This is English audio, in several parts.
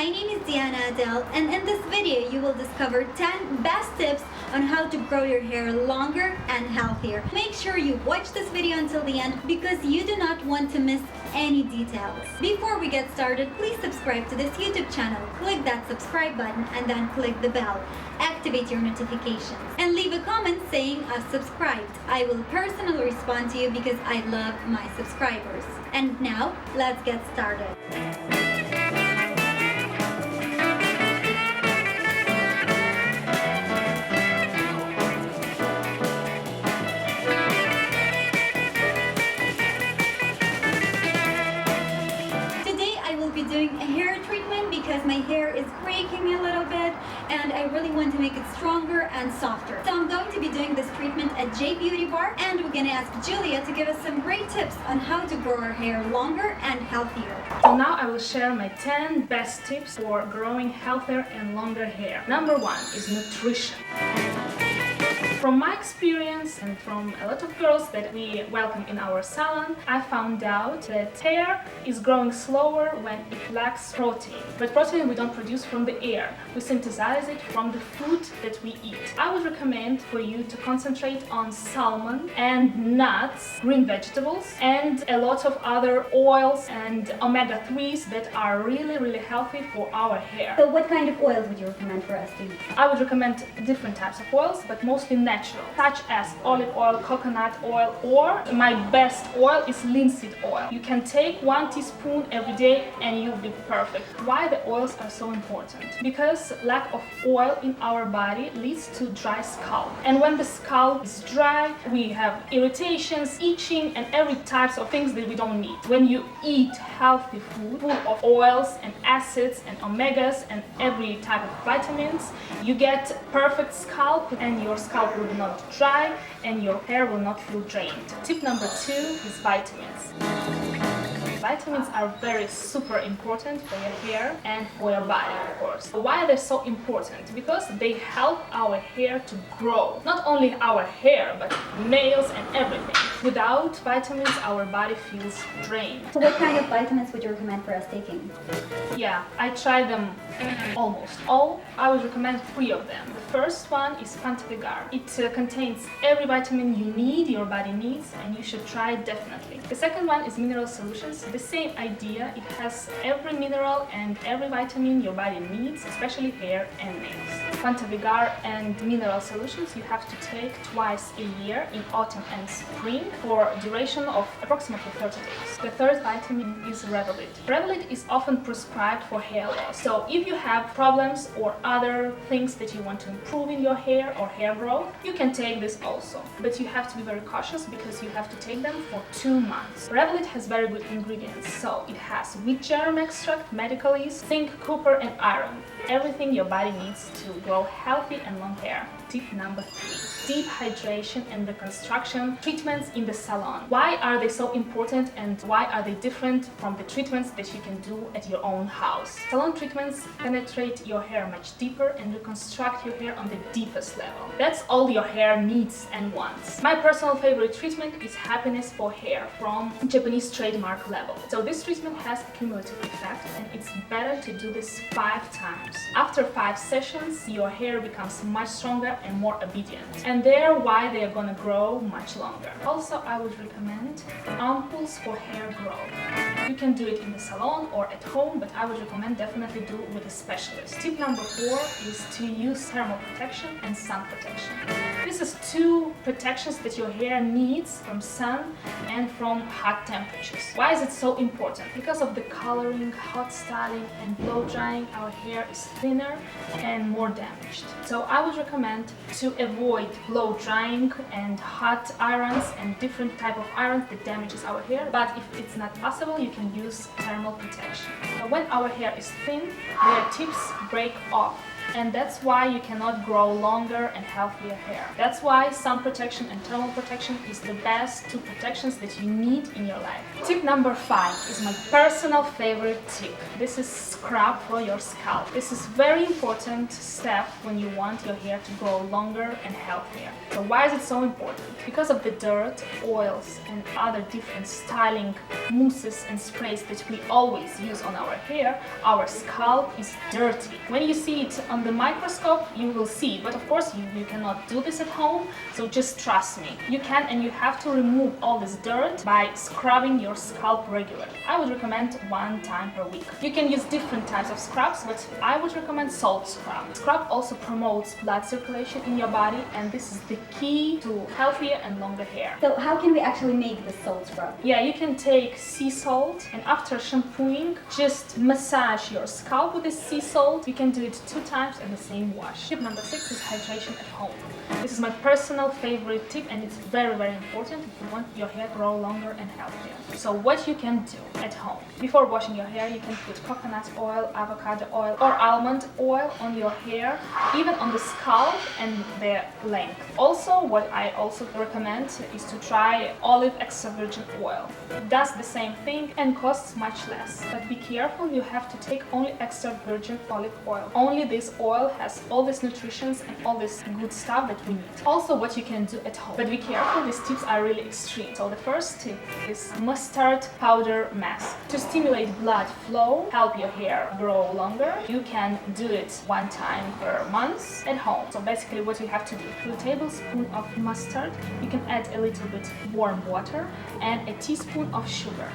my name is DiannaAdel, and in this video you will discover 10 best tips on how to grow your hair longer and healthier. Make sure you watch this video until the end because you do not want to miss any details. Before we get started, please subscribe to this YouTube channel. Click that subscribe button and then click the bell. Activate your notifications and leave a comment saying I've subscribed. I will personally respond to you because I love my subscribers. And now, let's get started. Doing a hair treatment because my hair is breaking a little bit and I really want to make it stronger and softer. So I'm going to be doing this treatment at J Beauty Bar, and we're going to ask Julia to give us some great tips on how to grow our hair longer and healthier. So now I will share my 10 best tips for growing healthier and longer hair. Number 1 is nutrition. From my experience and from a lot of girls that we welcome in our salon, I found out that hair is growing slower when it lacks protein. But protein we don't produce from the air, we synthesize it from the food that we eat. I would recommend for you to concentrate on salmon and nuts, green vegetables, and a lot of other oils and omega-3s that are really healthy for our hair. So what kind of oils would you recommend for us to use? I would recommend different types of oils, but mostly natural, such as olive oil, coconut oil, or my best oil is linseed oil. You can take 1 teaspoon every day and you'll be perfect. Why the oils are so important? Because lack of oil in our body leads to dry scalp. And when the scalp is dry, we have irritations, itching, and every types of things that we don't need. When you eat healthy food full of oils and acids and omegas and every type of vitamins, you get perfect scalp and your scalp will not dry and your hair will not feel drained. Tip number 2 is vitamins. Vitamins are super important for your hair and for your body, of course. Why are they so important? Because they help our hair to grow. Not only our hair, but nails and everything. Without vitamins, our body feels drained. So what kind of vitamins would you recommend for us taking? Yeah, I tried them almost all. I would recommend 3 of them. The first one is Pantavigar. It contains every vitamin you need, your body needs, and you should try it definitely. The second one is Mineral Solutions. The same idea, it has every mineral and every vitamin your body needs, especially hair and nails. Pantavigar and Mineral Solutions you have to take twice a year in autumn and spring for a duration of approximately 30 days. The third vitamin is Revelit. Revelit is often prescribed for hair loss. So if you have problems or other things that you want to improve in your hair or hair growth, you can take this also. But you have to be very cautious because you have to take them for 2 months. Revelit has very good ingredients. So it has wheat germ extract, medical yeast, zinc, copper, and iron. Everything your body needs to grow healthy and long hair. Tip number 3. Deep hydration and reconstruction treatments in the salon. Why are they so important and why are they different from the treatments that you can do at your own house? Salon treatments penetrate your hair much deeper and reconstruct your hair on the deepest level. That's all your hair needs and wants. My personal favorite treatment is Happiness for Hair from Japanese trademark level. So this treatment has a cumulative effect and it's better to do this 5 times. After 5 sessions, your hair becomes much stronger and more obedient. And they're why they are gonna grow much longer. Also, I would recommend ampoules for hair growth. You can do it in the salon or at home, but I would recommend definitely do it with a specialist. Tip number 4 is to use thermal protection and sun protection. This is 2 protections that your hair needs from sun and from hot temperatures. Why is it so important? Because of the coloring, hot styling, and blow drying, our hair is thinner and more damaged. So I would recommend to avoid blow drying and hot irons and different type of irons that damages our hair. But if it's not possible, you can use thermal protection. When our hair is thin, their tips break off and that's why you cannot grow longer and healthier hair. That's why sun protection and thermal protection is the best two protections that you need in your life. Tip number 5 is my personal favorite tip. This is scrub for your scalp. This is very important step when you want your hair to grow longer and healthier. So why is it so important? Because of the dirt, oils and other different styling mousses and sprays that we always use on our hair, our scalp is dirty. When you see it on the microscope, you will see it, but of course you cannot do this at home, so just trust me. You can, and you have to remove all this dirt by scrubbing your scalp regularly. I would recommend 1 time per week. You can use different types of scrubs, but I would recommend salt scrub. Scrub also promotes blood circulation in your body, and this is the key to healthier and longer hair. So how can we actually make the salt scrub? Yeah, you can take sea salt, and after shampooing, just massage your scalp with this sea salt. You can do it 2 times in the same wash. Tip number 6 is hydration at home. This is my personal favorite tip, and it's very, very important if you want your hair to grow longer and healthier. So what you can do at home. Before washing your hair, you can put coconut oil, avocado oil or almond oil on your hair, even on the scalp and the length. Also, what I also recommend is to try olive extra virgin oil. It does the same thing and costs much less. But be careful, you have to take only extra virgin olive oil. Only this oil has all these nutrients and all this good stuff that we need. Also, what you can do at home. But be careful, these tips are really extreme. So the first tip is mustard powder mask. To stimulate blood flow, help your hair grow longer, you can do it 1 time per month at home. So basically what you have to do, 2 tablespoons of mustard, you can add a little bit warm water and a teaspoon of sugar.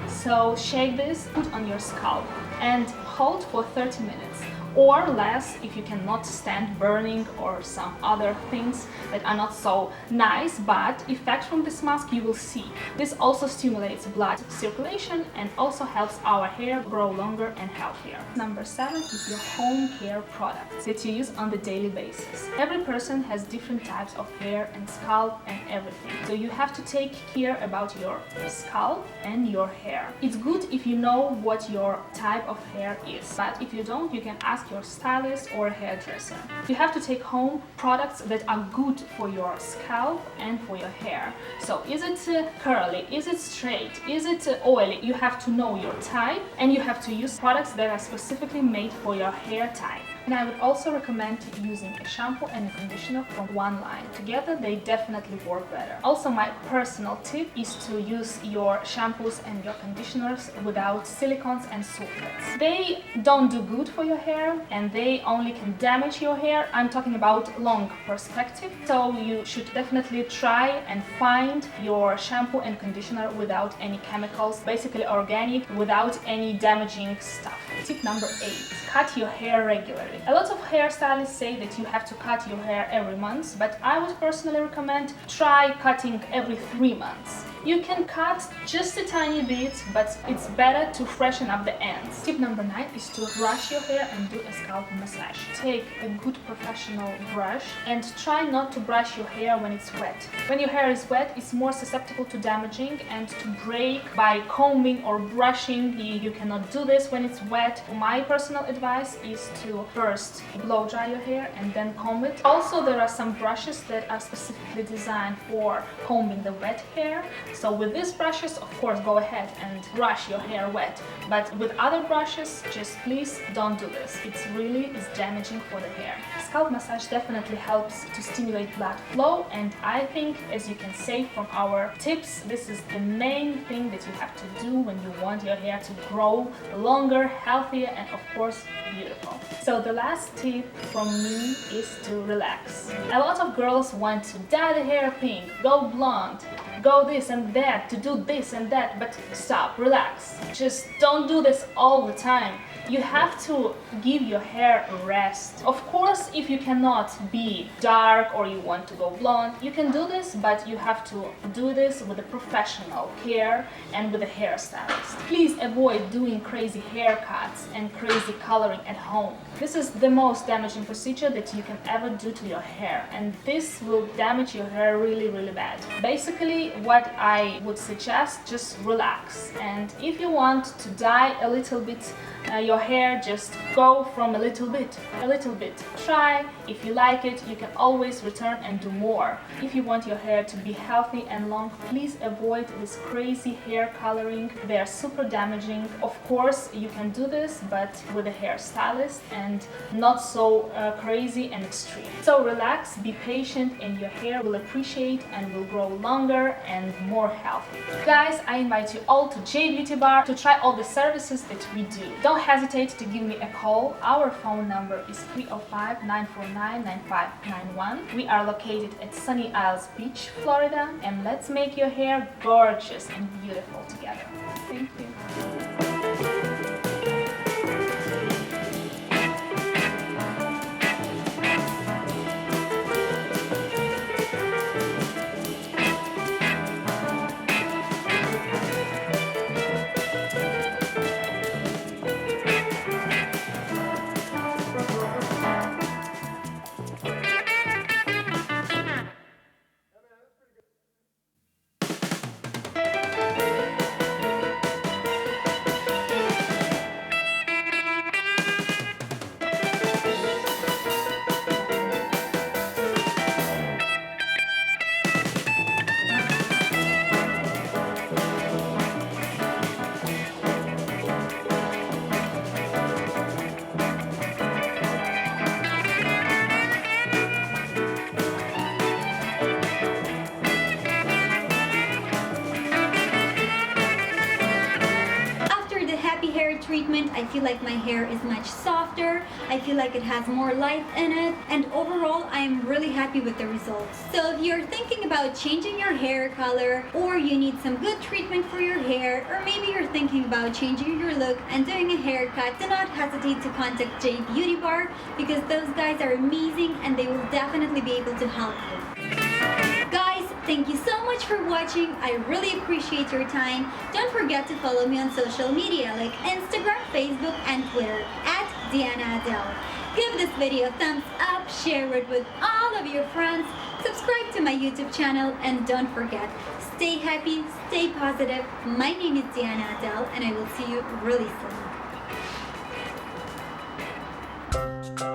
So shake this, put on your scalp and hold for 30 minutes. Or less if you cannot stand burning or some other things that are not so nice, but effect from this mask you will see. This also stimulates blood circulation and also helps our hair grow longer and healthier. Number 7 is your home care products that you use on the daily basis. Every person has different types of hair and scalp and everything. So you have to take care about your scalp and your hair. It's good if you know what your type of hair is, but if you don't, you can ask your stylist or hairdresser. You have to take home products that are good for your scalp and for your hair. So is it curly, is it straight, is it oily? You have to know your type, and you have to use products that are specifically made for your hair type. And I would also recommend using a shampoo and a conditioner from one line. Together they definitely work better. Also, my personal tip is to use your shampoos and your conditioners without silicones and sulfates. They don't do good for your hair and they only can damage your hair. I'm talking about long perspective. So you should definitely try and find your shampoo and conditioner without any chemicals, basically organic, without any damaging stuff. Tip number 8, cut your hair regularly. A lot of hairstylists say that you have to cut your hair every month, but I would personally recommend try cutting every 3 months. You can cut just a tiny bit, but it's better to freshen up the ends. Tip number 9 is to brush your hair and do a scalp massage. Take a good professional brush and try not to brush your hair when it's wet. When your hair is wet, it's more susceptible to damaging and to break by combing or brushing. You cannot do this when it's wet. My personal advice is to first blow dry your hair and then comb it. Also, there are some brushes that are specifically designed for combing the wet hair. So with these brushes, of course, go ahead and brush your hair wet. But with other brushes, just please don't do this. It really is damaging for the hair. Scalp massage definitely helps to stimulate blood flow, and I think, as you can say from our tips, this is the main thing that you have to do when you want your hair to grow longer, healthier, and of course, beautiful. So the last tip from me is to relax. A lot of girls want to dye the hair pink, go blonde, go this and that, to do this and that, but stop, relax. Just don't do this all the time. You have to give your hair a rest. Of course, if you cannot be dark or you want to go blonde, you can do this, but you have to do this with a professional care and with a hairstylist. Please avoid doing crazy haircuts and crazy coloring at home. This is the most damaging procedure that you can ever do to your hair, and this will damage your hair really, really bad. Basically, what I would suggest, just relax. And if you want to dye a little bit your hair just go from a little bit. Try. If you like it, you can always return and do more. If you want your hair to be healthy and long, please avoid this crazy hair coloring. They are super damaging. Of course, you can do this, but with a hairstylist and not so crazy and extreme. So relax, be patient, and your hair will appreciate and will grow longer and more healthy. Guys, I invite you all to J Beauty Bar to try all the services that we do. Don't hesitate to give me a call. Our phone number is 305-949-9591. We are located at Sunny Isles Beach, Florida, and let's make your hair gorgeous and beautiful together. Thank you. Treatment, I feel like my hair is much softer. I feel like it has more life in it, and overall I am really happy with the results. So if you're thinking about changing your hair color, or you need some good treatment for your hair, or maybe you're thinking about changing your look and doing a haircut, do not hesitate to contact J Beauty Bar, because those guys are amazing and they will definitely be able to help you. Guys, thank you so much for watching. I really appreciate your time. Don't forget to follow me on social media like Instagram, Facebook, and Twitter at DiannaAdel. Give this video a thumbs up, share it with all of your friends, subscribe to my YouTube channel, and don't forget, stay happy, stay positive. My name is DiannaAdel, and I will see you really soon.